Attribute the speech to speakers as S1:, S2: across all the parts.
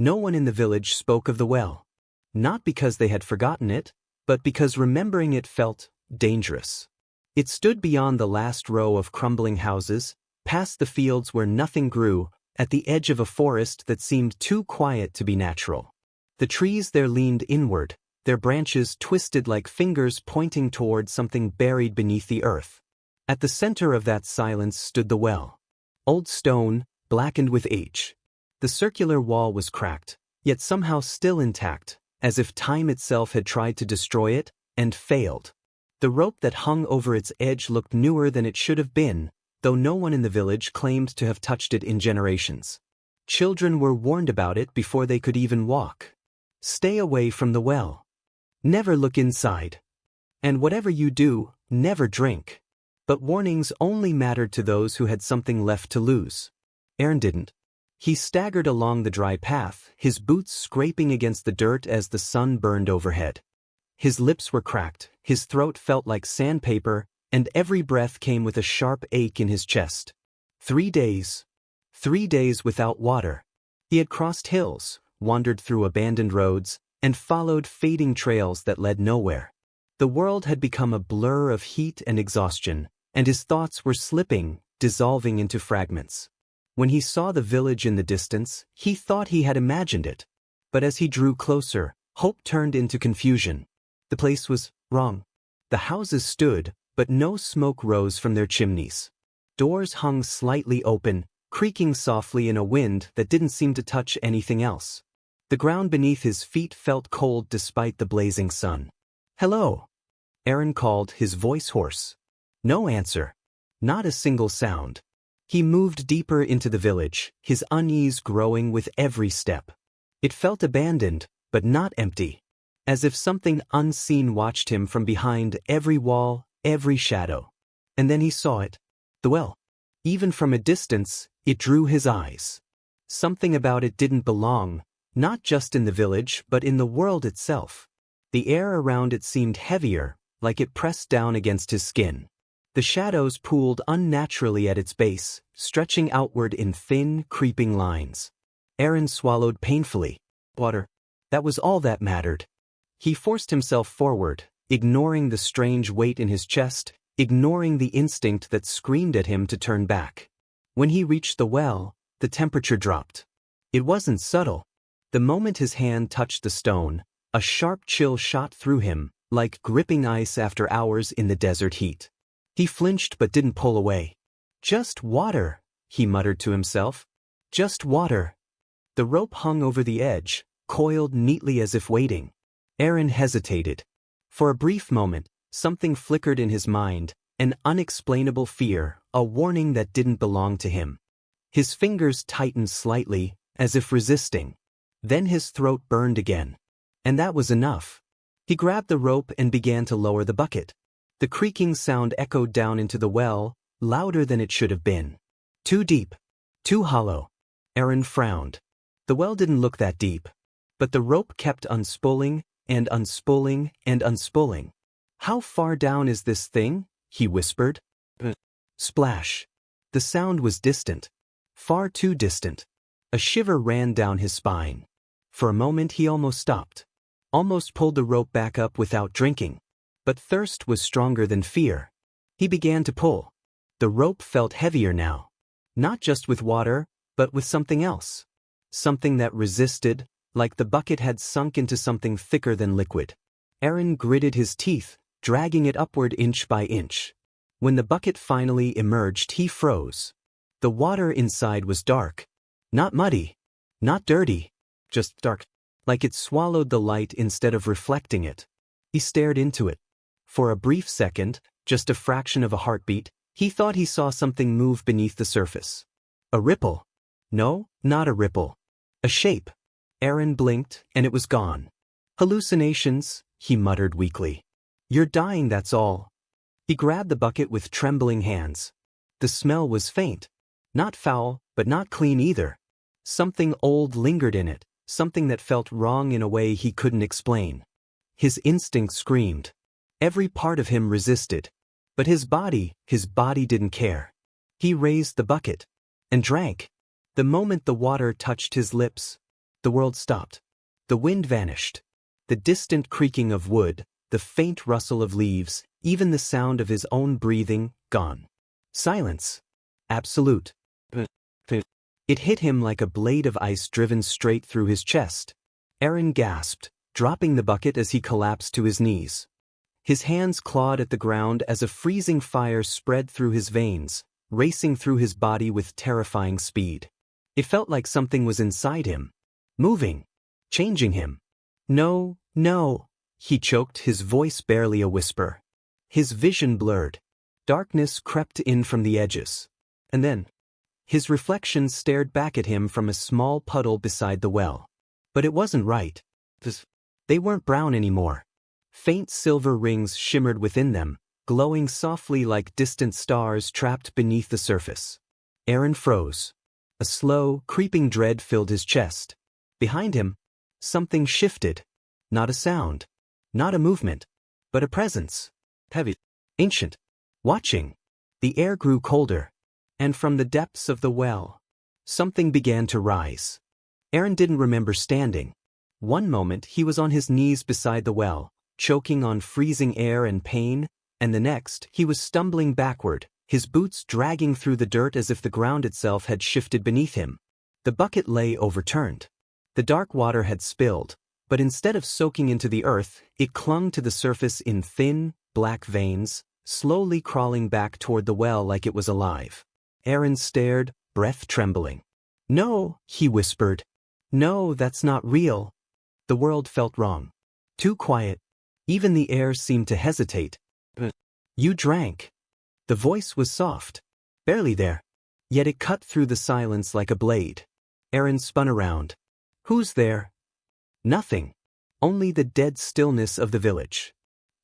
S1: No one in the village spoke of the well. Not because they had forgotten it, but because remembering it felt dangerous. It stood beyond the last row of crumbling houses, past the fields where nothing grew, at the edge of a forest that seemed too quiet to be natural. The trees there leaned inward, their branches twisted like fingers pointing toward something buried beneath the earth. At the center of that silence stood the well. Old stone, blackened with age. The circular wall was cracked, yet somehow still intact, as if time itself had tried to destroy it, and failed. The rope that hung over its edge looked newer than it should have been, though no one in the village claimed to have touched it in generations. Children were warned about it before they could even walk. Stay away from the well. Never look inside. And whatever you do, never drink. But warnings only mattered to those who had something left to lose. Aaron didn't. He staggered along the dry path, his boots scraping against the dirt as the sun burned overhead. His lips were cracked, his throat felt like sandpaper, and every breath came with a sharp ache in his chest. 3 days. 3 days without water. He had crossed hills, wandered through abandoned roads, and followed fading trails that led nowhere. The world had become a blur of heat and exhaustion, and his thoughts were slipping, dissolving into fragments. When he saw the village in the distance, he thought he had imagined it. But as he drew closer, hope turned into confusion. The place was wrong. The houses stood, but no smoke rose from their chimneys. Doors hung slightly open, creaking softly in a wind that didn't seem to touch anything else. The ground beneath his feet felt cold despite the blazing sun. "Hello," Aaron called, his voice hoarse. No answer. Not a single sound. He moved deeper into the village, his unease growing with every step. It felt abandoned, but not empty. As if something unseen watched him from behind every wall, every shadow. And then he saw it. The well. Even from a distance, it drew his eyes. Something about it didn't belong, not just in the village but in the world itself. The air around it seemed heavier, like it pressed down against his skin. The shadows pooled unnaturally at its base, stretching outward in thin, creeping lines. Aaron swallowed painfully. Water. That was all that mattered. He forced himself forward, ignoring the strange weight in his chest, ignoring the instinct that screamed at him to turn back. When he reached the well, the temperature dropped. It wasn't subtle. The moment his hand touched the stone, a sharp chill shot through him, like gripping ice after hours in the desert heat. He flinched but didn't pull away. "Just water," he muttered to himself. "Just water." The rope hung over the edge, coiled neatly as if waiting. Aaron hesitated. For a brief moment, something flickered in his mind, an unexplainable fear, a warning that didn't belong to him. His fingers tightened slightly, as if resisting. Then his throat burned again. And that was enough. He grabbed the rope and began to lower the bucket. The creaking sound echoed down into the well, louder than it should have been. Too deep. Too hollow. Aaron frowned. The well didn't look that deep. But the rope kept unspooling, and unspooling, and unspooling. "How far down is this thing?" he whispered. Splash. The sound was distant. Far too distant. A shiver ran down his spine. For a moment he almost stopped. Almost pulled the rope back up without drinking. But thirst was stronger than fear. He began to pull. The rope felt heavier now. Not just with water, but with something else. Something that resisted, like the bucket had sunk into something thicker than liquid. Aaron gritted his teeth, dragging it upward inch by inch. When the bucket finally emerged, he froze. The water inside was dark. Not muddy. Not dirty. Just dark. Like it swallowed the light instead of reflecting it. He stared into it. For a brief second, just a fraction of a heartbeat, he thought he saw something move beneath the surface. A ripple. No, not a ripple. A shape. Aaron blinked, and it was gone. "Hallucinations," he muttered weakly. "You're dying, that's all." He grabbed the bucket with trembling hands. The smell was faint. Not foul, but not clean either. Something old lingered in it, something that felt wrong in a way he couldn't explain. His instinct screamed. Every part of him resisted. But his body didn't care. He raised the bucket. And drank. The moment the water touched his lips, The world stopped. The wind vanished. The distant creaking of wood, the faint rustle of leaves, even the sound of his own breathing, gone. Silence. Absolute. It hit him like a blade of ice driven straight through his chest. Aaron gasped, dropping the bucket as he collapsed to his knees. His hands clawed at the ground as a freezing fire spread through his veins, racing through his body with terrifying speed. It felt like something was inside him. Moving. Changing him. No, no, he choked, his voice barely a whisper. His vision blurred. Darkness crept in from the edges. And then, his reflection stared back at him from a small puddle beside the well. But it wasn't right. They weren't brown anymore. Faint silver rings shimmered within them, glowing softly like distant stars trapped beneath the surface. Aaron froze. A slow, creeping dread filled his chest. Behind him, something shifted. Not a sound. Not a movement. But a presence. Heavy. Ancient. Watching. The air grew colder. And from the depths of the well, something began to rise. Aaron didn't remember standing. One moment he was on his knees beside the well, choking on freezing air and pain, and the next he was stumbling backward, his boots dragging through the dirt as if the ground itself had shifted beneath him. The bucket lay overturned. The dark water had spilled, but instead of soaking into the earth, it clung to the surface in thin, black veins, slowly crawling back toward the well like it was alive. Aaron stared, breath trembling. "No," he whispered. "No, that's not real." The world felt wrong. Too quiet. Even the air seemed to hesitate. "You drank." The voice was soft. Barely there. Yet it cut through the silence like a blade. Aaron spun around. "Who's there?" Nothing. Only the dead stillness of the village.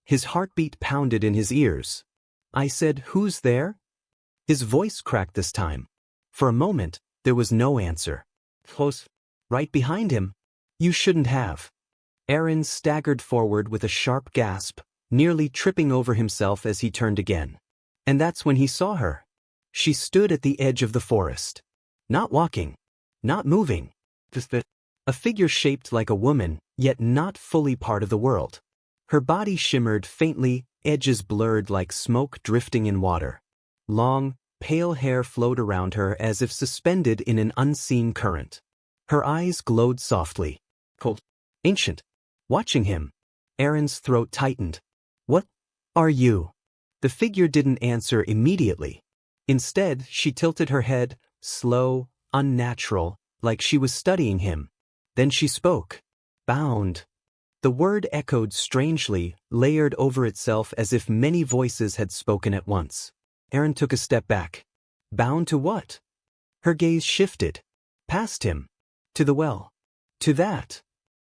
S1: His heartbeat pounded in his ears. "I said, who's there?" His voice cracked this time. For a moment, there was no answer. "Close. Right behind him." "You shouldn't have." Aaron staggered forward with a sharp gasp, nearly tripping over himself as he turned again. And that's when he saw her. She stood at the edge of the forest. Not walking. Not moving. Just a figure shaped like a woman, yet not fully part of the world. Her body shimmered faintly, edges blurred like smoke drifting in water. Long, pale hair flowed around her as if suspended in an unseen current. Her eyes glowed softly. Cold. Ancient. Watching him. Aaron's throat tightened. "What are you?" The figure didn't answer immediately. Instead, she tilted her head, slow, unnatural, like she was studying him. Then she spoke. "Bound." The word echoed strangely, layered over itself as if many voices had spoken at once. Aaron took a step back. Bound to what? Her gaze shifted. Past him. To the well. To that.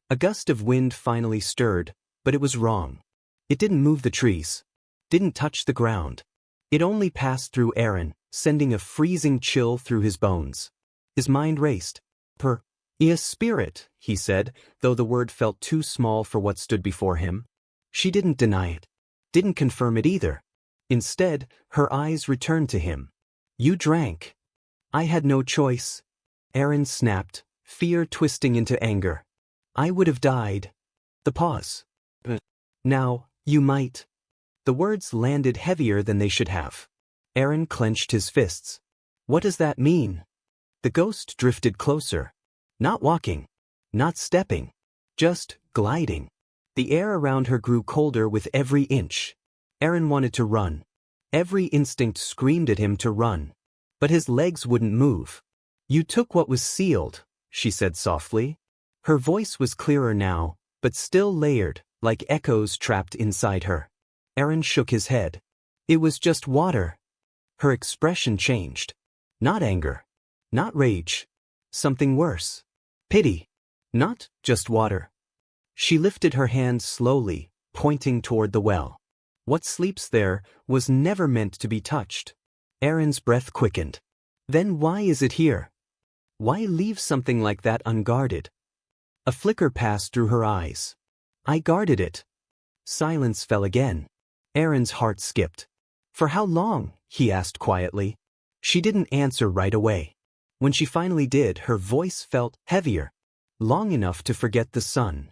S1: A gust of wind finally stirred, but it was wrong. It didn't move the trees. Didn't touch the ground. It only passed through Aaron, sending a freezing chill through his bones. His mind raced. "A spirit," he said, though the word felt too small for what stood before him. She didn't deny it. Didn't confirm it either. Instead, her eyes returned to him. "You drank." "I had no choice." Aaron snapped, fear twisting into anger. "I would have died." The pause. "Now, you might." The words landed heavier than they should have. Aaron clenched his fists. "What does that mean?" The ghost drifted closer. Not walking. Not stepping. Just gliding. The air around her grew colder with every inch. Aaron wanted to run. Every instinct screamed at him to run. But his legs wouldn't move. "You took what was sealed," she said softly. Her voice was clearer now, but still layered, like echoes trapped inside her. Aaron shook his head. "It was just water." Her expression changed. Not anger. Not rage. Something worse. Pity. Not just water. She lifted her hand slowly, pointing toward the well. What sleeps there was never meant to be touched. Aaron's breath quickened. Then why is it here? Why leave something like that unguarded? A flicker passed through her eyes. "I guarded it." Silence fell again. Aaron's heart skipped. "For how long?" he asked quietly. She didn't answer right away. When she finally did, her voice felt heavier. long enough to forget the sun.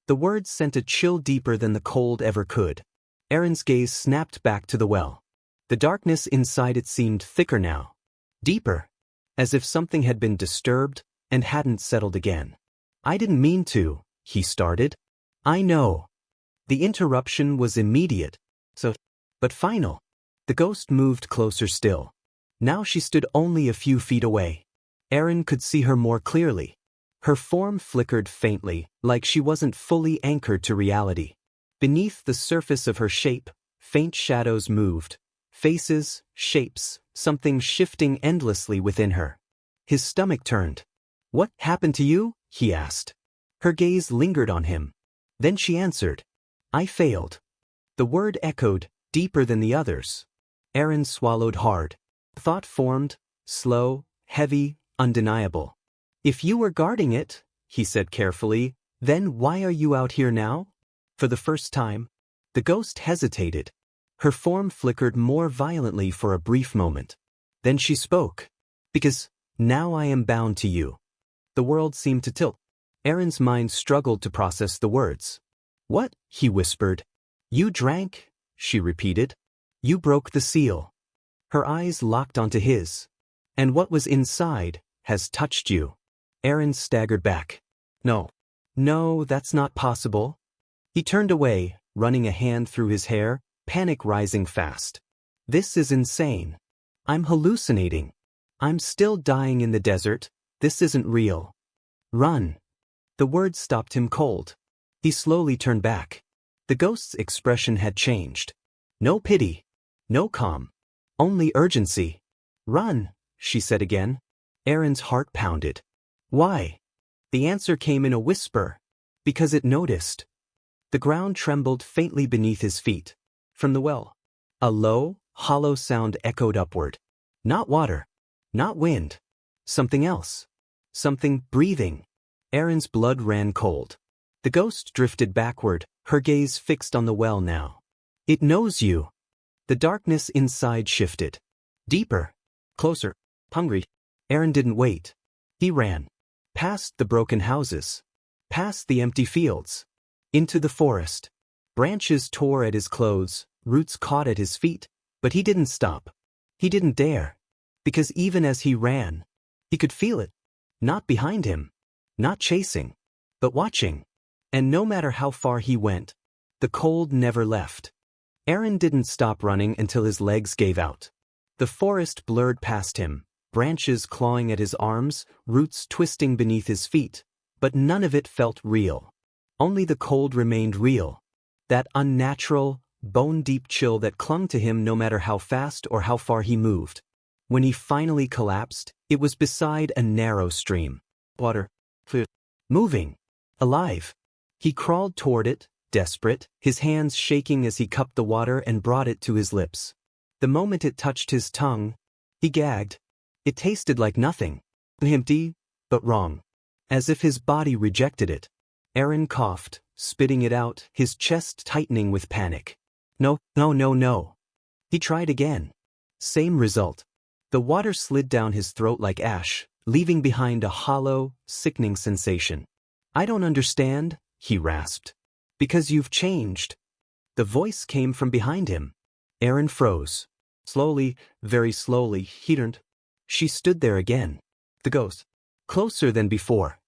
S1: The words sent a chill deeper than the cold ever could. Aaron's gaze snapped back to the well. The darkness inside it seemed thicker now. Deeper. As if something had been disturbed and hadn't settled again. I didn't mean to, he started. I know. The interruption was immediate. But final. The ghost moved closer still. Now she stood only a few feet away. Aaron could see her more clearly. Her form flickered faintly, like she wasn't fully anchored to reality. Beneath the surface of her shape, faint shadows moved. Faces, shapes, something shifting endlessly within her. His stomach turned. What happened to you? He asked. Her gaze lingered on him. Then she answered. I failed. The word echoed, deeper than the others. Aaron swallowed hard. Thought formed, slow, heavy, undeniable. If you were guarding it, he said carefully, then why are you out here now? For the first time, the ghost hesitated. Her form flickered more violently for a brief moment. Then she spoke. Because, now I am bound to you. The world seemed to tilt. Aaron's mind struggled to process the words. What? He whispered. You drank? She repeated. You broke the seal. Her eyes locked onto his. And what was inside has touched you. Aaron staggered back. No. No, that's not possible. He turned away, running a hand through his hair, panic rising fast. This is insane. I'm hallucinating. I'm still dying in the desert. This isn't real. Run. The words stopped him cold. He slowly turned back. The ghost's expression had changed. No pity. No calm. Only urgency. Run, she said again. Aaron's heart pounded. Why? The answer came in a whisper. Because it noticed. The ground trembled faintly beneath his feet. From the well, a low, hollow sound echoed upward. Not water. Not wind. Something else. Something breathing. Aaron's blood ran cold. The ghost drifted backward, her gaze fixed on the well now. It knows you. The darkness inside shifted. Deeper. Closer. Hungry. Aaron didn't wait. He ran. Past the broken houses. Past the empty fields. Into the forest. Branches tore at his clothes, roots caught at his feet, but he didn't stop. He didn't dare. Because even as he ran, he could feel it. Not behind him. Not chasing. But watching. And no matter how far he went, the cold never left. Aaron didn't stop running until his legs gave out. The forest blurred past him, branches clawing at his arms, roots twisting beneath his feet, but none of it felt real. Only the cold remained real. That unnatural, bone-deep chill that clung to him no matter how fast or how far he moved. When he finally collapsed, it was beside a narrow stream. Water. Clear. Moving. Alive. He crawled toward it, desperate, his hands shaking as he cupped the water and brought it to his lips. The moment it touched his tongue, he gagged. It tasted like nothing. Empty, but wrong. As if his body rejected it. Aaron coughed, spitting it out, his chest tightening with panic. No, no, no, no. He tried again. Same result. The water slid down his throat like ash, leaving behind a hollow, sickening sensation. I don't understand, he rasped. Because you've changed. The voice came from behind him. Aaron froze. Slowly, very slowly, he turned. She stood there again. The ghost. Closer than before.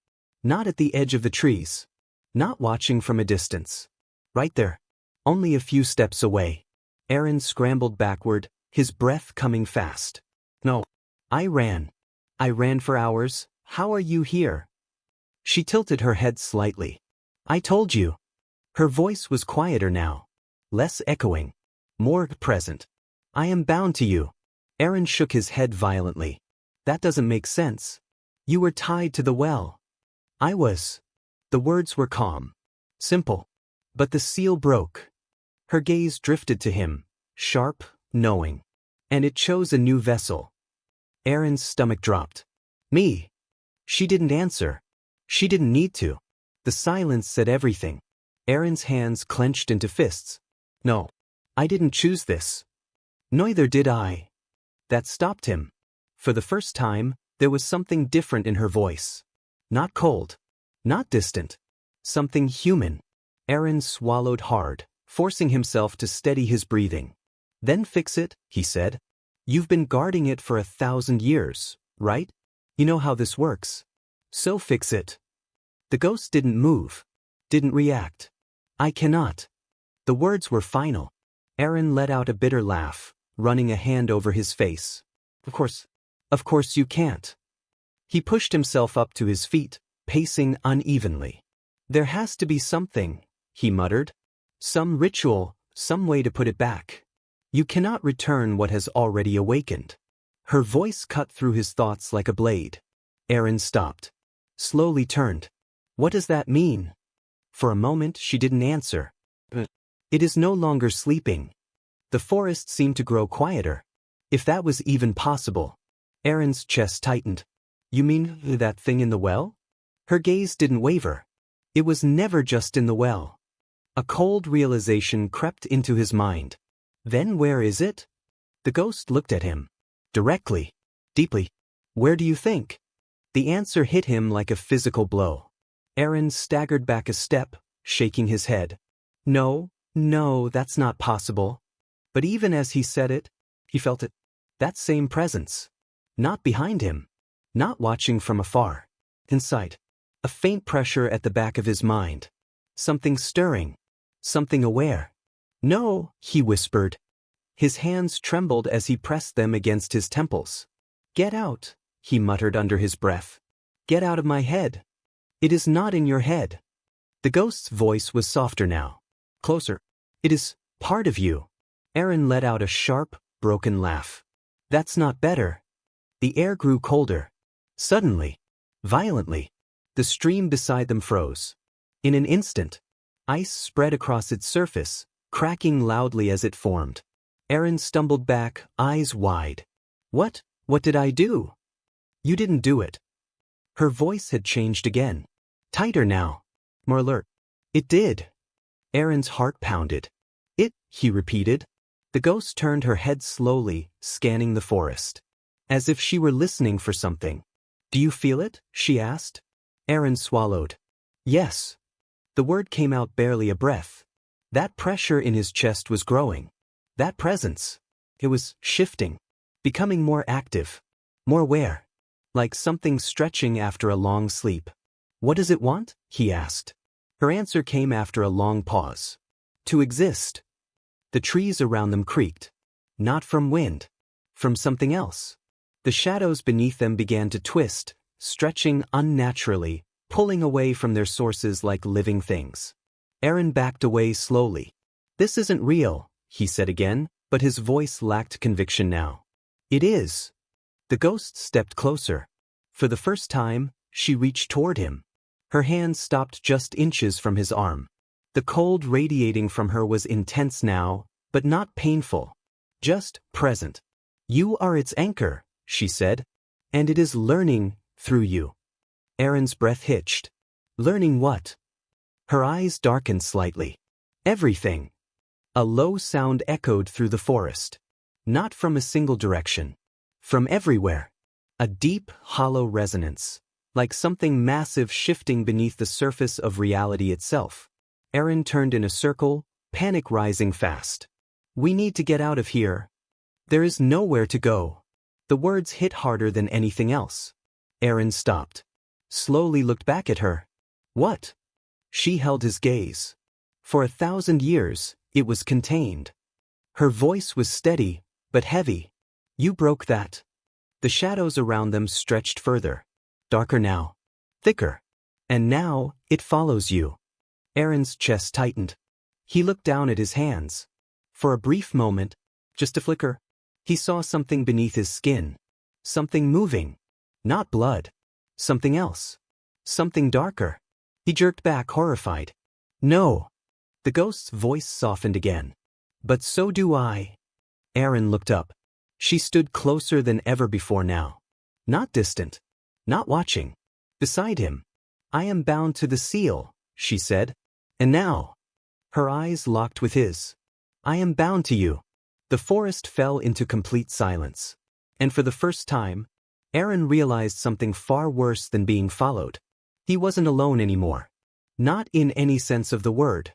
S1: Not at the edge of the trees. Not watching from a distance. Right there. Only a few steps away. Aaron scrambled backward, his breath coming fast. No. I ran. I ran for hours. How are you here? She tilted her head slightly. I told you. Her voice was quieter now. Less echoing. More present. I am bound to you. Aaron shook his head violently. That doesn't make sense. You were tied to the well. I was. The words were calm. Simple. But the seal broke. Her gaze drifted to him, sharp, knowing. And it chose a new vessel. Aaron's stomach dropped. Me. She didn't answer. She didn't need to. The silence said everything. Aaron's hands clenched into fists. No. I didn't choose this. Neither did I. That stopped him. For the first time, there was something different in her voice. Not cold. Not distant. Something human. Aaron swallowed hard, forcing himself to steady his breathing. Then fix it, he said. You've been guarding it for 1,000 years, right? You know how this works. So fix it. The ghost didn't move. Didn't react. I cannot. The words were final. Aaron let out a bitter laugh, running a hand over his face. Of course you can't. He pushed himself up to his feet, pacing unevenly. There has to be something, he muttered. Some ritual, some way to put it back. You cannot return what has already awakened. Her voice cut through his thoughts like a blade. Aaron stopped. Slowly turned. What does that mean? For a moment she didn't answer. It is no longer sleeping. The forest seemed to grow quieter. If that was even possible. Aaron's chest tightened. You mean that thing in the well? Her gaze didn't waver. It was never just in the well. A cold realization crept into his mind. Then where is it? The ghost looked at him. Directly. Deeply. Where do you think? The answer hit him like a physical blow. Aaron staggered back a step, shaking his head. No, that's not possible. But even as he said it, he felt it. That same presence. Not behind him. Not watching from afar. Inside. A faint pressure at the back of his mind. Something stirring. Something aware. No, he whispered. His hands trembled as he pressed them against his temples. Get out, he muttered under his breath. Get out of my head. It is not in your head. The ghost's voice was softer now. Closer. It is part of you. Aaron let out a sharp, broken laugh. That's not better. The air grew colder. Suddenly. Violently. The stream beside them froze. In an instant. Ice spread across its surface, cracking loudly as it formed. Aaron stumbled back, eyes wide. What did I do? You didn't do it. Her voice had changed again. Tighter now. More alert. It did. Aaron's heart pounded. He repeated. The ghost turned her head slowly, scanning the forest. As if she were listening for something. Do you feel it? She asked. Aaron swallowed. Yes. The word came out barely a breath. That pressure in his chest was growing. That presence. It was shifting. Becoming more active. More aware. Like something stretching after a long sleep. What does it want? He asked. Her answer came after a long pause. To exist. The trees around them creaked. Not from wind. From something else. The shadows beneath them began to twist, stretching unnaturally, pulling away from their sources like living things. Aaron backed away slowly. This isn't real, he said again, but his voice lacked conviction now. It is. The ghost stepped closer. For the first time, she reached toward him. Her hand stopped just inches from his arm. The cold radiating from her was intense now, but not painful. Just present. You are its anchor, she said. And it is learning through you. Aaron's breath hitched. Learning what? Her eyes darkened slightly. Everything. A low sound echoed through the forest. Not from a single direction. From everywhere. A deep, hollow resonance. Like something massive shifting beneath the surface of reality itself. Aaron turned in a circle, panic rising fast. We need to get out of here. There is nowhere to go. The words hit harder than anything else. Aaron stopped. Slowly looked back at her. What? She held his gaze. For 1,000 years, it was contained. Her voice was steady, but heavy. You broke that. The shadows around them stretched further. Darker now. Thicker. And now, it follows you. Aaron's chest tightened. He looked down at his hands. For a brief moment, just a flicker, he saw something beneath his skin. Something moving. Not blood. Something else. Something darker. He jerked back, horrified. No. The ghost's voice softened again. But so do I. Aaron looked up. She stood closer than ever before now. Not distant. Not watching. Beside him. I am bound to the seal, she said. And now. Her eyes locked with his. I am bound to you. The forest fell into complete silence. And for the first time, Aaron realized something far worse than being followed. He wasn't alone anymore. Not in any sense of the word.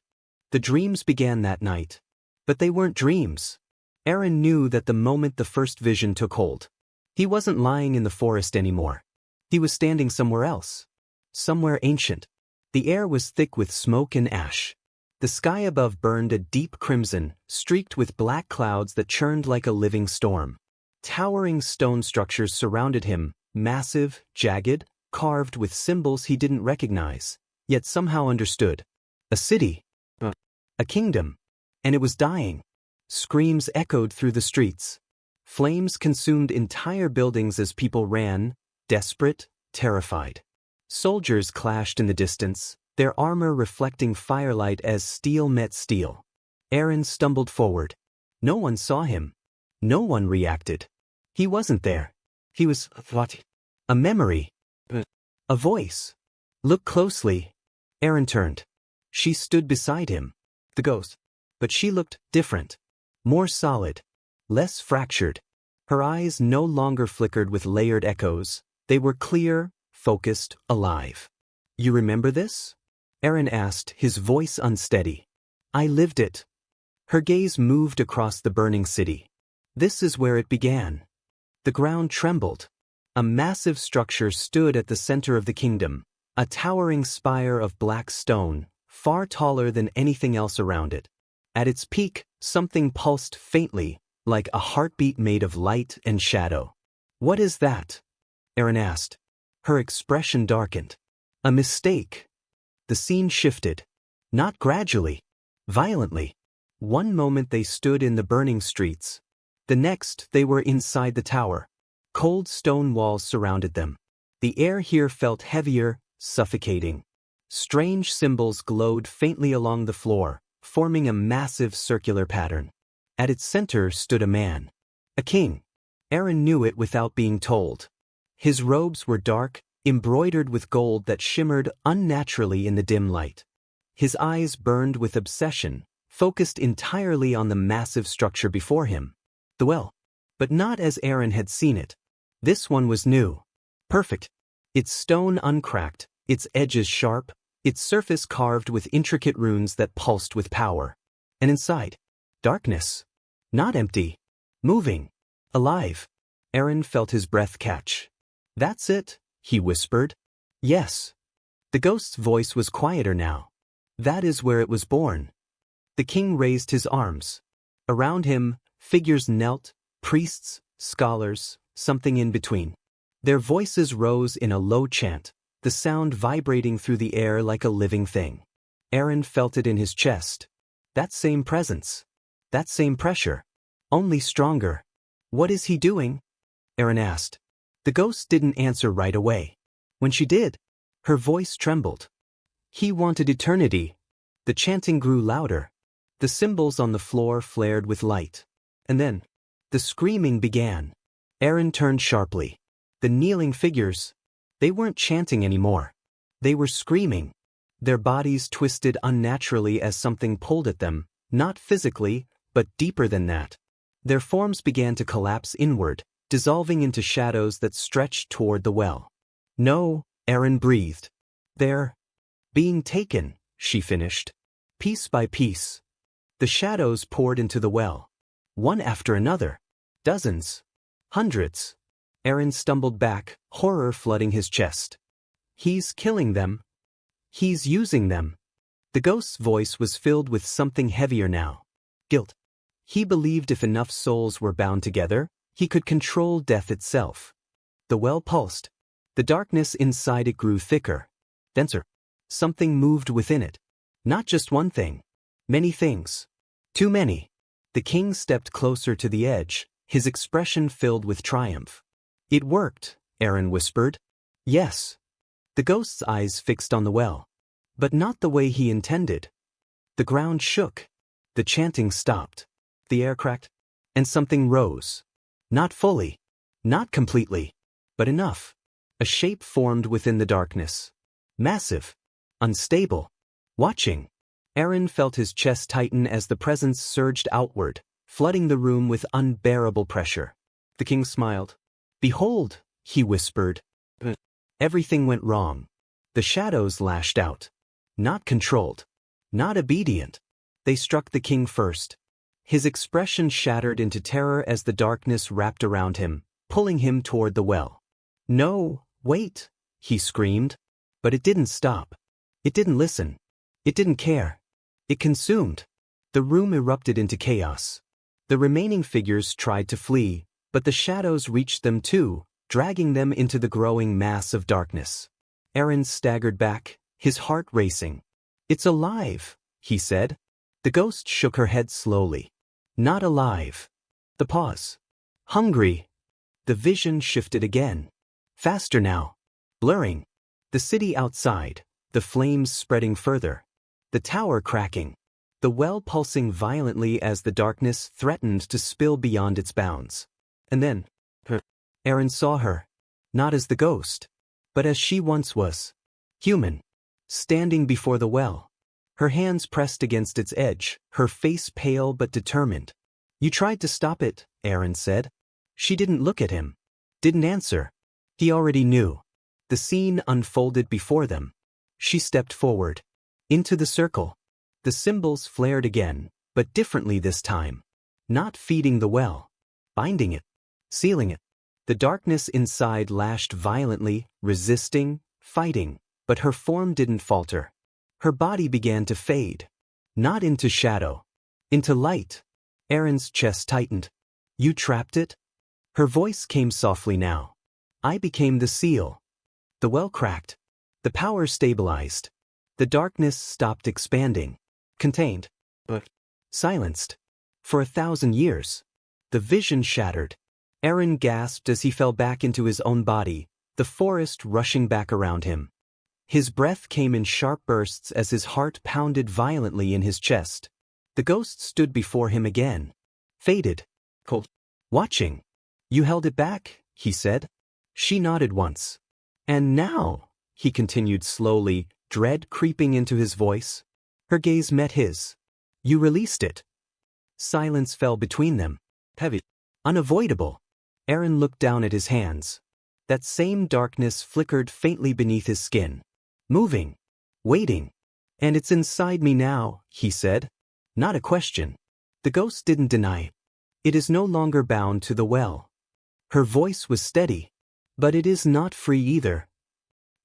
S1: The dreams began that night. But they weren't dreams. Aaron knew that the moment the first vision took hold. He wasn't lying in the forest anymore. He was standing somewhere else. Somewhere ancient. The air was thick with smoke and ash. The sky above burned a deep crimson, streaked with black clouds that churned like a living storm. Towering stone structures surrounded him, massive, jagged, carved with symbols he didn't recognize, yet somehow understood. A city. A kingdom. And it was dying. Screams echoed through the streets. Flames consumed entire buildings as people ran, desperate, terrified. Soldiers clashed in the distance, their armor reflecting firelight as steel met steel. Aaron stumbled forward. No one saw him. No one reacted. He wasn't there. He was a memory. A voice. Look closely. Aaron turned. She stood beside him. The ghost. But she looked different. More solid. Less fractured. Her eyes no longer flickered with layered echoes. They were clear, focused, alive. You remember this? Aaron asked, his voice unsteady. I lived it. Her gaze moved across the burning city. This is where it began. The ground trembled. A massive structure stood at the center of the kingdom, a towering spire of black stone, far taller than anything else around it. At its peak, something pulsed faintly, like a heartbeat made of light and shadow. What is that? Aaron asked. Her expression darkened. A mistake. The scene shifted. Not gradually. Violently. One moment they stood in the burning streets. The next they were inside the tower. Cold stone walls surrounded them. The air here felt heavier, suffocating. Strange symbols glowed faintly along the floor, forming a massive circular pattern. At its center stood a man. A king. Aaron knew it without being told. His robes were dark, embroidered with gold that shimmered unnaturally in the dim light. His eyes burned with obsession, focused entirely on the massive structure before him. The well. But not as Aaron had seen it. This one was new. Perfect. Its stone uncracked, its edges sharp, its surface carved with intricate runes that pulsed with power. And inside, darkness. Not empty. Moving. Alive. Aaron felt his breath catch. That's it, he whispered. Yes. The ghost's voice was quieter now. That is where it was born. The king raised his arms. Around him, figures knelt, priests, scholars, something in between. Their voices rose in a low chant, the sound vibrating through the air like a living thing. Aaron felt it in his chest. That same presence. That same pressure. Only stronger. What is he doing? Aaron asked. The ghost didn't answer right away. When she did, her voice trembled. He wanted eternity. The chanting grew louder. The symbols on the floor flared with light. And then, the screaming began. Aaron turned sharply. The kneeling figures, they weren't chanting anymore. They were screaming. Their bodies twisted unnaturally as something pulled at them, not physically, but deeper than that. Their forms began to collapse inward, dissolving into shadows that stretched toward the well. No, Aaron breathed. They're being taken, she finished. Piece by piece. The shadows poured into the well. One after another. Dozens. Hundreds. Aaron stumbled back, horror flooding his chest. He's killing them. He's using them. The ghost's voice was filled with something heavier now. Guilt. He believed if enough souls were bound together, he could control death itself. The well pulsed. The darkness inside it grew thicker, denser. Something moved within it. Not just one thing. Many things. Too many. The king stepped closer to the edge, his expression filled with triumph. It worked, Aaron whispered. Yes. The ghost's eyes fixed on the well. But not the way he intended. The ground shook. The chanting stopped. The air cracked. And something rose. Not fully. Not completely. But enough. A shape formed within the darkness. Massive. Unstable. Watching. Aaron felt his chest tighten as the presence surged outward, flooding the room with unbearable pressure. The king smiled. Behold, he whispered. Everything went wrong. The shadows lashed out. Not controlled. Not obedient. They struck the king first. His expression shattered into terror as the darkness wrapped around him, pulling him toward the well. "No, wait," he screamed. But it didn't stop. It didn't listen. It didn't care. It consumed. The room erupted into chaos. The remaining figures tried to flee, but the shadows reached them too, dragging them into the growing mass of darkness. Aaron staggered back, his heart racing. "It's alive," he said. The ghost shook her head slowly. "Not alive." The pause. "Hungry." The vision shifted again. Faster now. Blurring. The city outside, the flames spreading further. The tower cracking. The well pulsing violently as the darkness threatened to spill beyond its bounds. And then, Aaron saw her. Not as the ghost, but as she once was. Human. Standing before the well. Her hands pressed against its edge, her face pale but determined. "You tried to stop it," Aaron said. She didn't look at him. Didn't answer. He already knew. The scene unfolded before them. She stepped forward. Into the circle. The symbols flared again, but differently this time. Not feeding the well. Binding it. Sealing it. The darkness inside lashed violently, resisting, fighting, but her form didn't falter. Her body began to fade. Not into shadow. Into light. Aaron's chest tightened. "You trapped it?" Her voice came softly now. "I became the seal." The well cracked. The power stabilized. The darkness stopped expanding. Contained. But silenced. For 1,000 years. The vision shattered. Aaron gasped as he fell back into his own body, the forest rushing back around him. His breath came in sharp bursts as his heart pounded violently in his chest. The ghost stood before him again. Faded. Cold. Watching. "You held it back," he said. She nodded once. "And now," he continued slowly, dread creeping into his voice. Her gaze met his. "You released it." Silence fell between them. Heavy. Unavoidable. Aaron looked down at his hands. That same darkness flickered faintly beneath his skin. Moving. Waiting. "And it's inside me now," he said. Not a question. The ghost didn't deny it. "It is no longer bound to the well." Her voice was steady. "But it is not free either."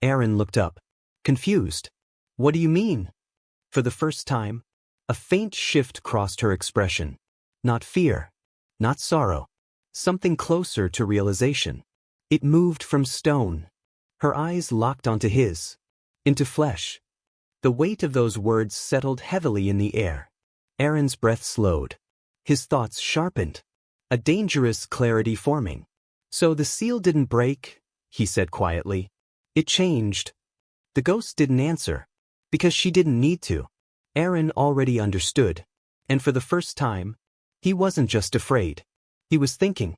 S1: Aaron looked up. Confused. "What do you mean?" For the first time, a faint shift crossed her expression. Not fear. Not sorrow. Something closer to realization. It moved from stone. Her eyes locked onto his. Into flesh. The weight of those words settled heavily in the air. Aaron's breath slowed. His thoughts sharpened. A dangerous clarity forming. "So the seal didn't break," he said quietly. "It changed." The ghost didn't answer. Because she didn't need to. Aaron already understood. And for the first time, he wasn't just afraid. He was thinking.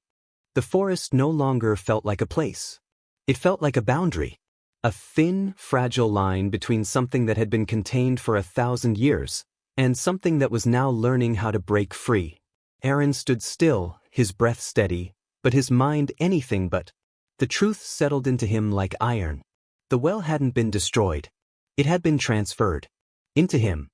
S1: The forest no longer felt like a place. It felt like a boundary. A thin, fragile line between something that had been contained for 1,000 years and something that was now learning how to break free. Aaron stood still, his breath steady, but his mind anything but. The truth settled into him like iron. The well hadn't been destroyed. It had been transferred. Into him.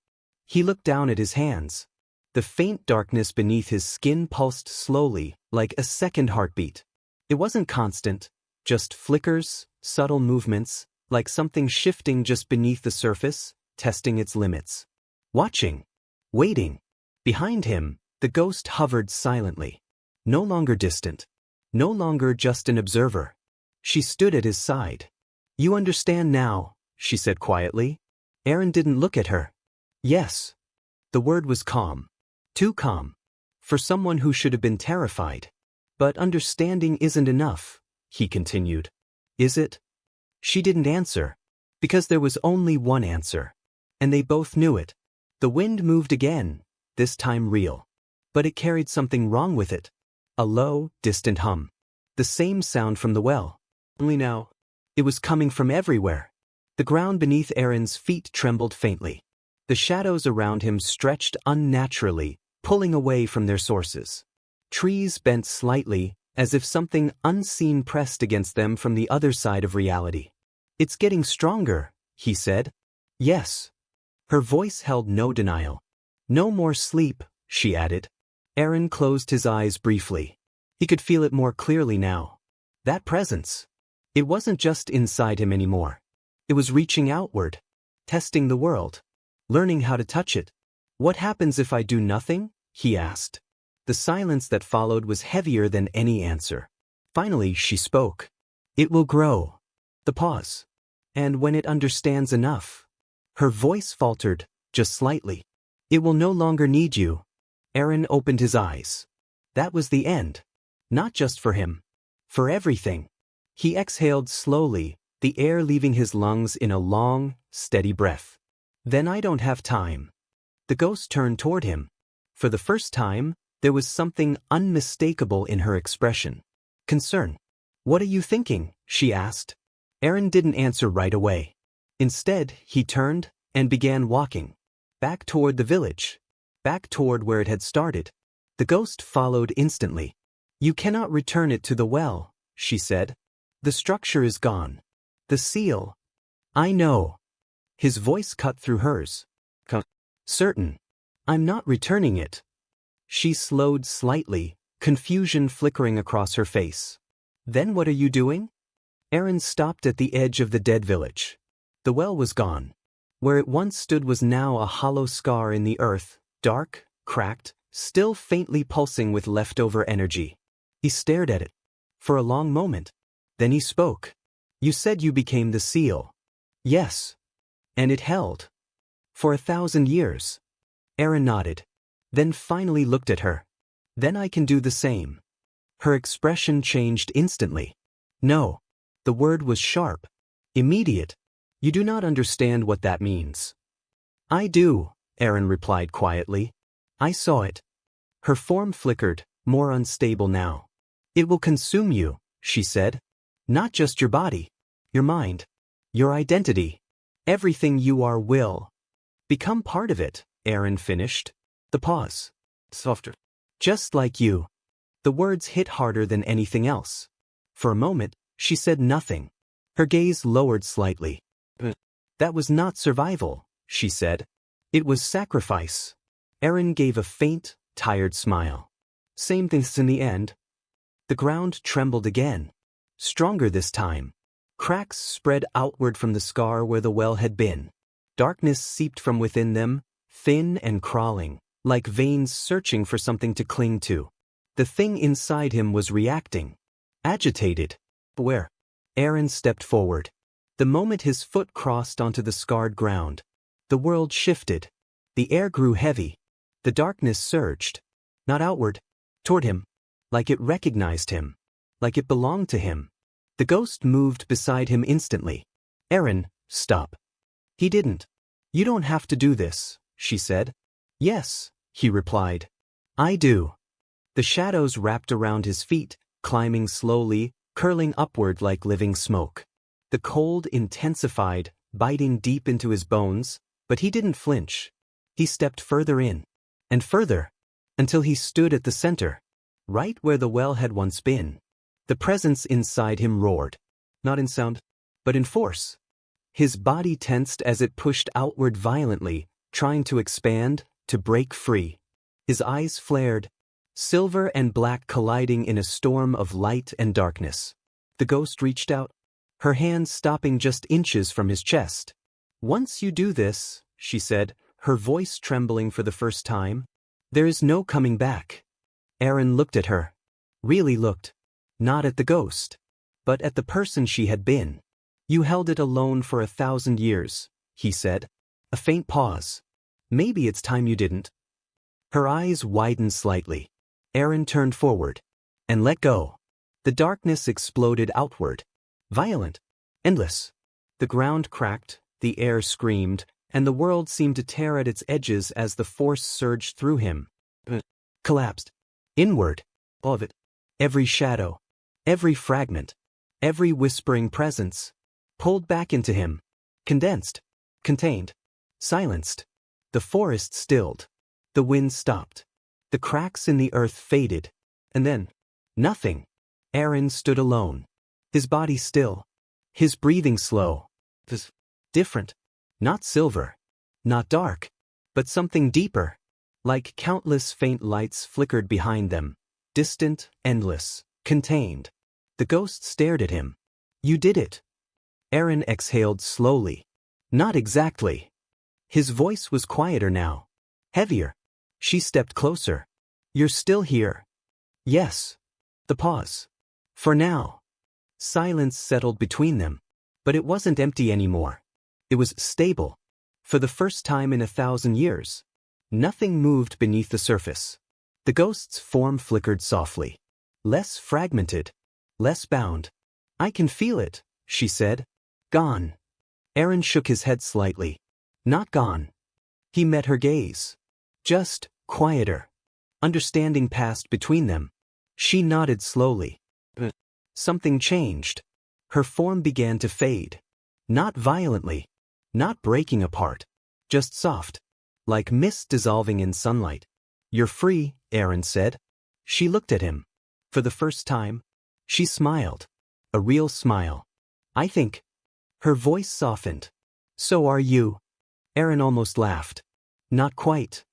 S1: He looked down at his hands. The faint darkness beneath his skin pulsed slowly, like a second heartbeat. It wasn't constant, just flickers, subtle movements, like something shifting just beneath the surface, testing its limits. Watching. Waiting. Behind him, the ghost hovered silently. No longer distant. No longer just an observer. She stood at his side. "You understand now," she said quietly. Aaron didn't look at her. "Yes." The word was calm. Too calm. For someone who should have been terrified. "But understanding isn't enough," he continued. "Is it?" She didn't answer. Because there was only one answer. And they both knew it. The wind moved again, this time real. But it carried something wrong with it. A low, distant hum. The same sound from the well. Only now, it was coming from everywhere. The ground beneath Aaron's feet trembled faintly. The shadows around him stretched unnaturally, pulling away from their sources. Trees bent slightly, as if something unseen pressed against them from the other side of reality. "It's getting stronger," he said. Yes. Her voice held no denial. No more sleep, she added. Aaron closed his eyes briefly. He could feel it more clearly now. That presence. It wasn't just inside him anymore. It was reaching outward, testing the world, learning how to touch it. What happens if I do nothing? He asked. The silence that followed was heavier than any answer. Finally, she spoke. It will grow. The pause. And when it understands enough. Her voice faltered, just slightly. It will no longer need you. Aaron opened his eyes. That was the end. Not just for him. For everything. He exhaled slowly, the air leaving his lungs in a long, steady breath. Then I don't have time. The ghost turned toward him. For the first time, there was something unmistakable in her expression. Concern. What are you thinking? She asked. Aaron didn't answer right away. Instead, he turned and began walking. Back toward the village. Back toward where it had started. The ghost followed instantly. You cannot return it to the well, she said. The structure is gone. The seal. I know. His voice cut through hers. Certain. I'm not returning it. She slowed slightly, confusion flickering across her face. Then what are you doing? Aaron stopped at the edge of the dead village. The well was gone. Where it once stood was now a hollow scar in the earth, dark, cracked, still faintly pulsing with leftover energy. He stared at it. For a long moment. Then he spoke. You said you became the seal. Yes. And it held. For 1,000 years. Aaron nodded. Then finally looked at her. Then I can do the same. Her expression changed instantly. No. The word was sharp. Immediate. You do not understand what that means. I do, Aaron replied quietly. I saw it. Her form flickered, more unstable now. It will consume you, she said. Not just your body. Your mind. Your identity. Everything you are will. Become part of it, Aaron finished. The pause. Softer. Just like you. The words hit harder than anything else. For a moment, she said nothing. Her gaze lowered slightly. That was not survival, she said. It was sacrifice. Aaron gave a faint, tired smile. Same things in the end. The ground trembled again. Stronger this time. Cracks spread outward from the scar where the well had been. Darkness seeped from within them, thin and crawling, like veins searching for something to cling to. The thing inside him was reacting. Agitated. Where? Aaron stepped forward. The moment his foot crossed onto the scarred ground, the world shifted. The air grew heavy. The darkness surged. Not outward. Toward him. Like it recognized him. Like it belonged to him. The ghost moved beside him instantly. Aaron, stop. He didn't. You don't have to do this, she said. Yes, he replied. I do. The shadows wrapped around his feet, climbing slowly, curling upward like living smoke. The cold intensified, biting deep into his bones, but he didn't flinch. He stepped further in. And further. Until he stood at the center. Right where the well had once been. The presence inside him roared. Not in sound, but in force. His body tensed as it pushed outward violently, trying to expand, to break free. His eyes flared, silver and black colliding in a storm of light and darkness. The ghost reached out, her hand stopping just inches from his chest. Once you do this, she said, her voice trembling for the first time, there is no coming back. Aaron looked at her. Really looked. Not at the ghost. But at the person she had been. You held it alone for 1,000 years, he said. A faint pause. Maybe it's time you didn't. Her eyes widened slightly. Aaron turned forward. And let go. The darkness exploded outward. Violent. Endless. The ground cracked, the air screamed, and the world seemed to tear at its edges as the force surged through him. Collapsed. Inward. All of it. Every shadow. Every fragment. Every whispering presence. Pulled back into him. Condensed. Contained. Silenced. The forest stilled. The wind stopped. The cracks in the earth faded. And then, nothing. Aaron stood alone. His body still. His breathing slow. Different. Not silver. Not dark. But something deeper. Like countless faint lights flickered behind them. Distant, endless, contained. The ghost stared at him. You did it. Aaron exhaled slowly. Not exactly. His voice was quieter now. Heavier. She stepped closer. You're still here. Yes. The pause. For now. Silence settled between them. But it wasn't empty anymore. It was stable. For the first time in 1,000 years. Nothing moved beneath the surface. The ghost's form flickered softly. Less fragmented. Less bound. I can feel it, she said. Gone. Aaron shook his head slightly. Not gone. He met her gaze. Just quieter. Understanding passed between them. She nodded slowly. Something changed. Her form began to fade. Not violently. Not breaking apart. Just soft. Like mist dissolving in sunlight. You're free, Aaron said. She looked at him. For the first time, she smiled. A real smile. I think. Her voice softened. So are you. Aaron almost laughed. Not quite.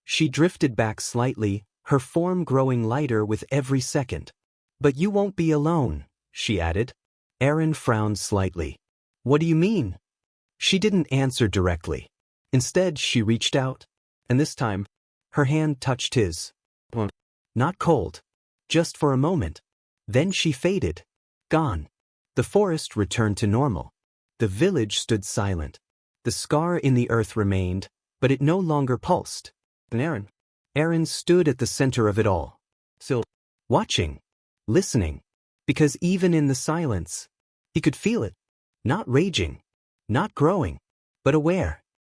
S1: She drifted back slightly, her form growing lighter with every second. But you won't be alone, she added. Aaron frowned slightly. What do you mean? She didn't answer directly. Instead, she reached out. And this time, her hand touched his. Not cold. Just for a moment. Then she faded. Gone. The forest returned to normal. The village stood silent. The scar in the earth remained, but it no longer pulsed. And Aaron stood at the center of it all. Still watching. Listening. Because even in the silence, he could feel it. Not raging. Not growing. But aware.